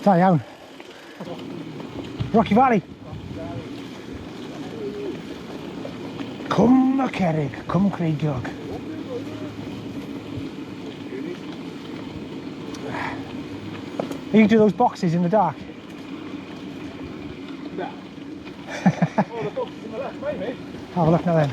Da iawn. Rocky Valley. Cwm y Cerrig, Cwm Creigiog. You can do those boxes in the dark. No. Oh, the box is on the left, maybe. Oh, look now then.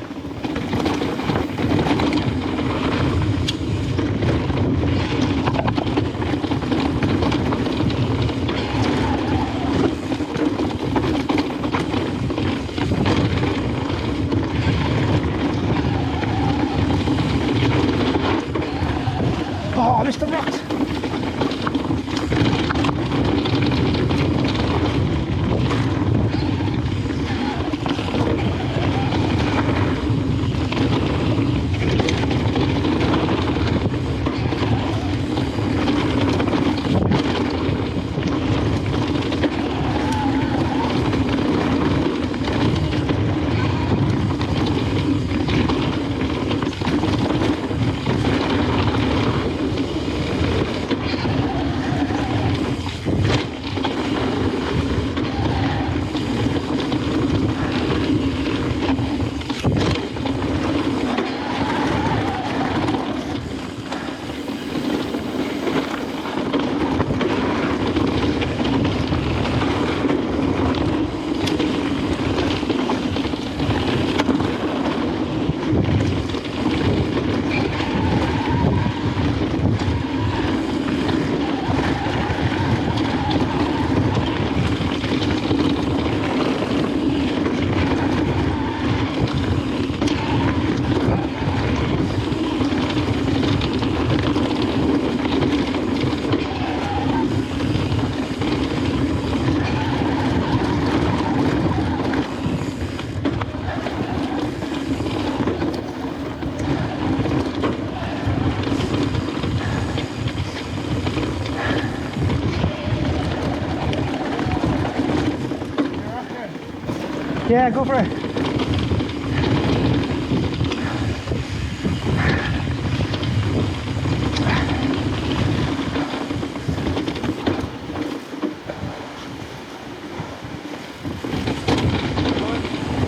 Oh, Mr. Rot! Yeah, go for it.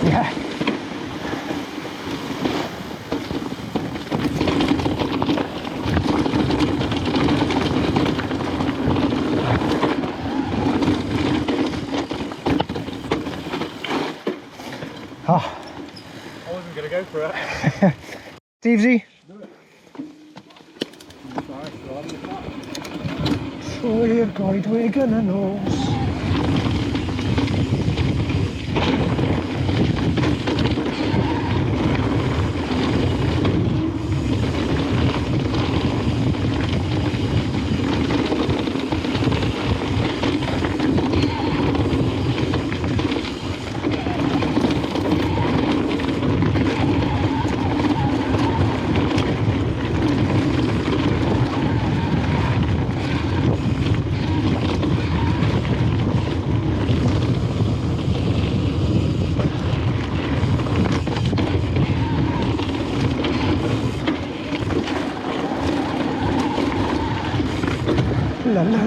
Yeah. Oh. I wasn't going to go for it. Stevesy. So you're going to Wigan and Knowles. La la.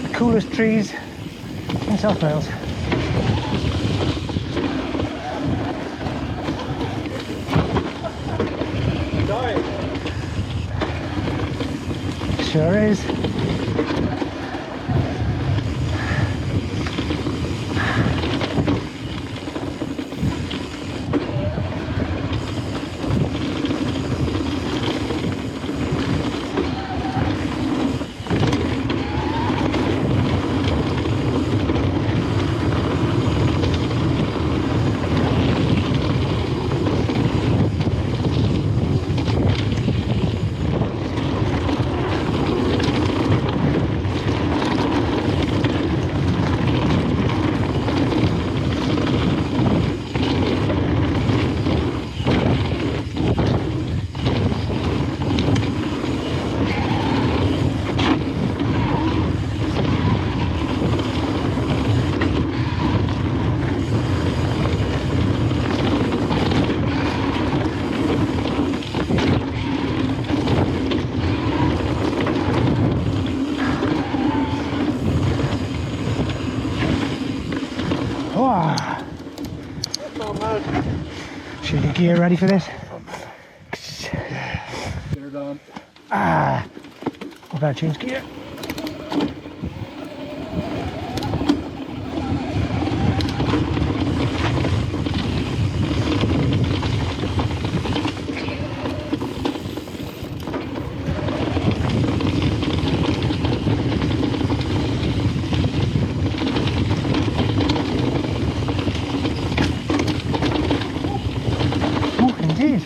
The coolest trees in South Wales. Sure is. gear ready for this. Get her done. I better change gear. Oh, indeed.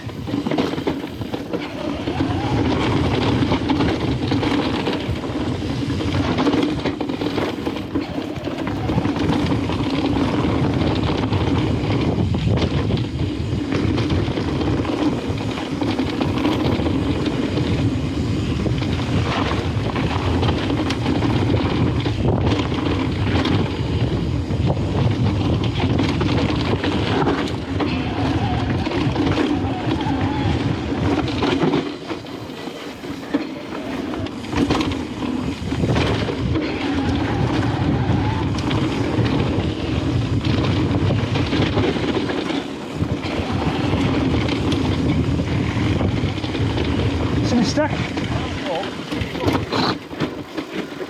Something stuck?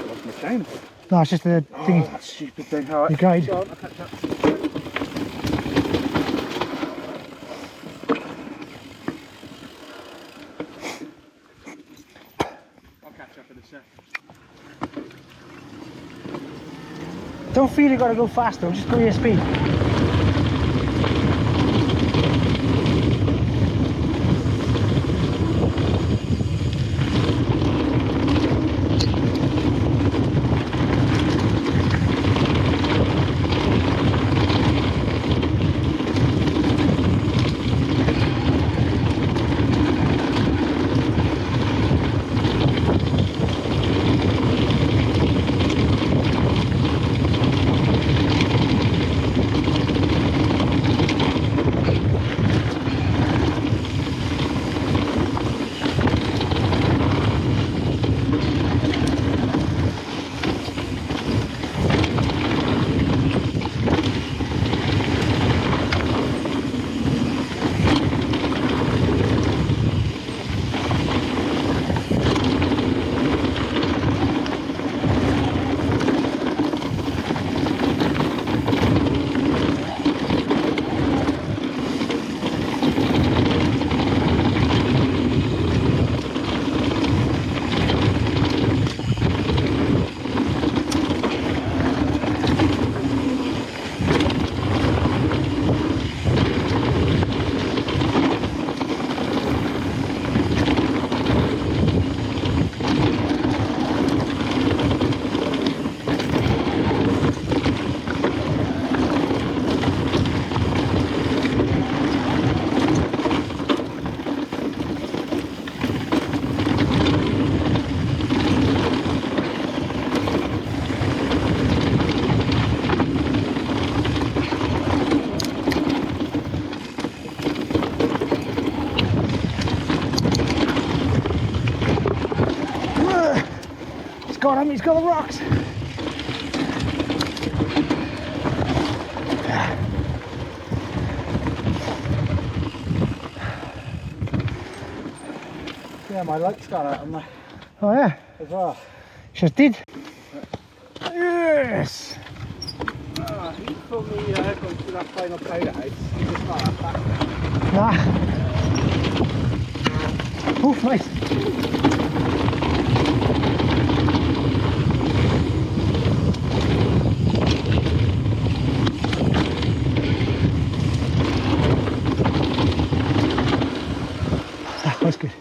Lost my chain. No, it's just the thing. That stupid thing. All right. Your guide. Go on, I'll catch up. I'll catch up in a sec. Don't feel you gotta go faster, just go your speed. Got him, he's got the rocks. Yeah, my light's gone out on my Oh yeah, as well. just did. Yes. He told me going through that final powder house. He just not that fast. Nah. Oh, nice. That was good.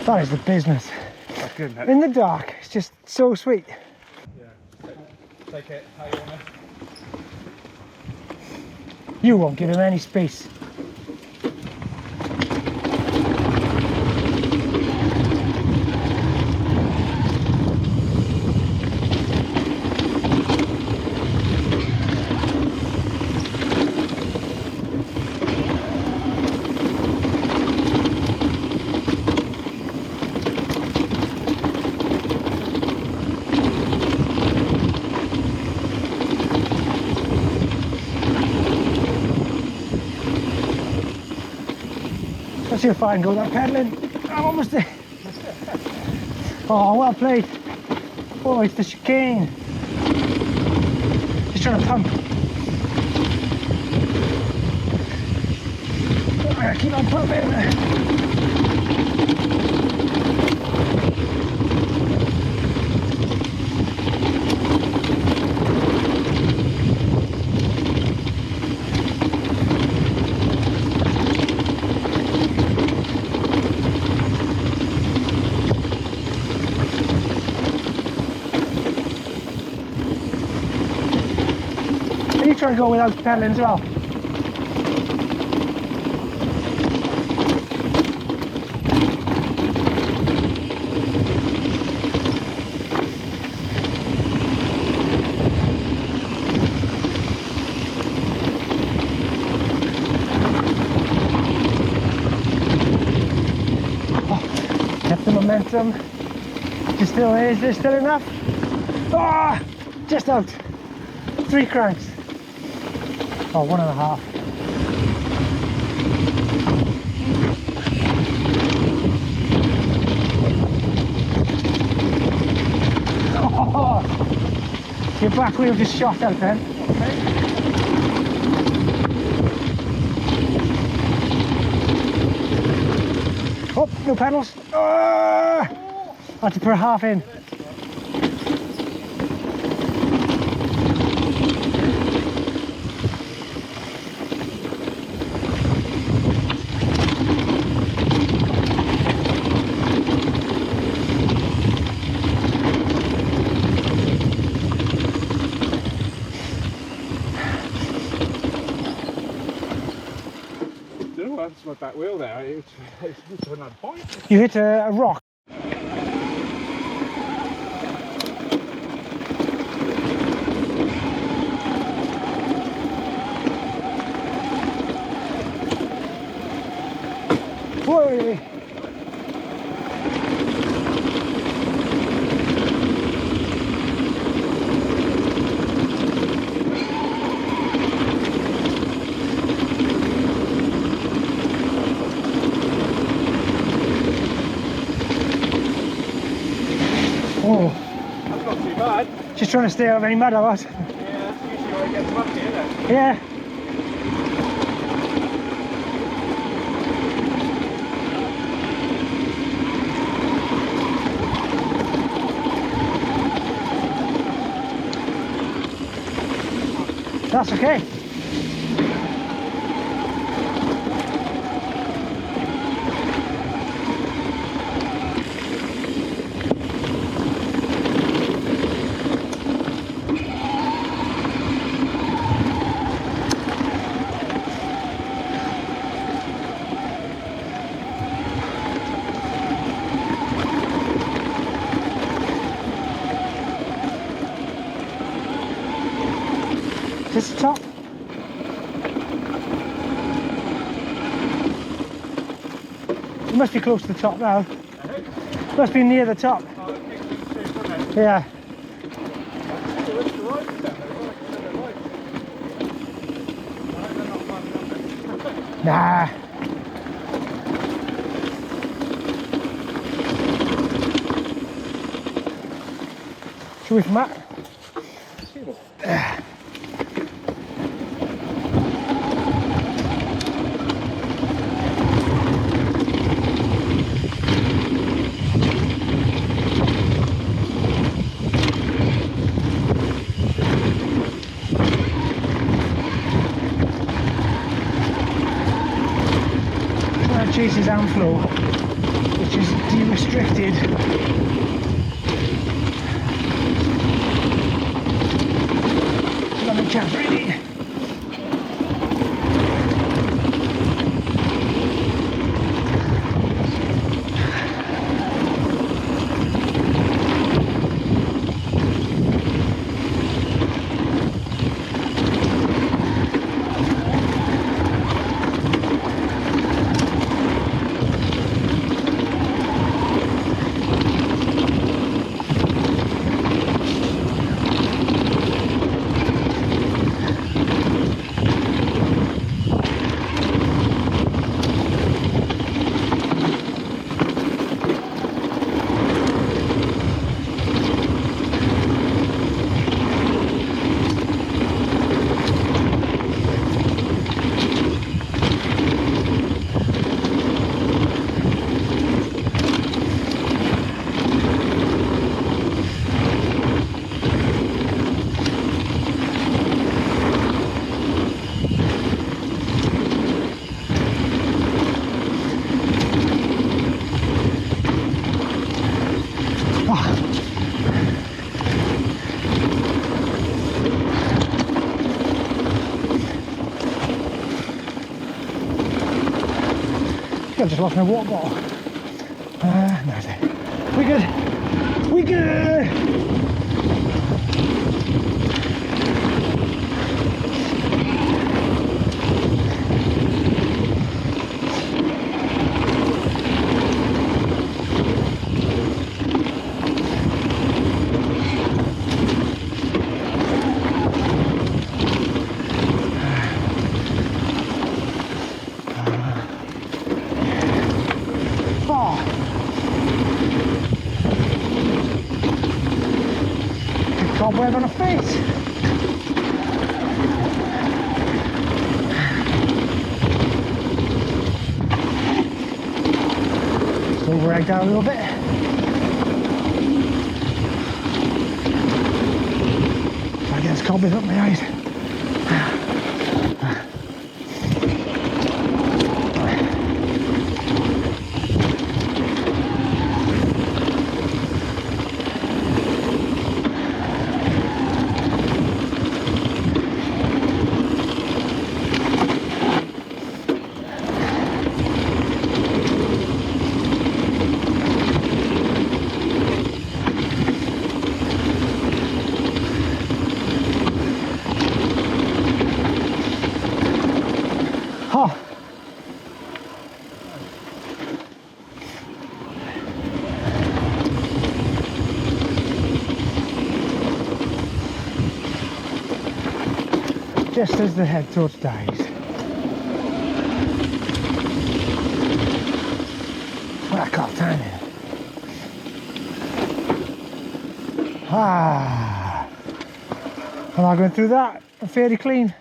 That is the business. That's good, isn't it? In the dark, it's just so sweet. Yeah. Take it how you want it. You won't give him any space. Let's see if I can go that pedaling. I'm almost there. Oh, well played. Oh, it's the chicane. Just trying to pump. I gotta keep on pumping. Are you trying to go without pedaling as well? Kept the momentum. Just still is there still enough? Ah, just out. 3 cranks. Oh, 1.5. Oh, your back wheel just shot out then. Oh, no pedals. I had to put a half in. That's my back wheel there. It's another point. You hit a rock. Whoa! Oh, That's not too bad. just trying to stay out of any mud I was. Yeah, that's usually where it gets mucky, isn't it? Yeah. That's okay. Is this the top? You must be close to the top now. Must be near the top. Oh, it kicks in too, doesn't it? Yeah. Oh, it's the right step. They're right. They're not much, Nah. Should we from that? Chase his hand flow. which is de-restricted. Not a chance really. I just lost my water bottle. No, it's there. We good. We good. Cobweb on a face. Still dragged down a little bit. I get this cobweb up my eyes. Oh. Just as the head torch dies. What a cool timing. Am I going through that? Fairly clean.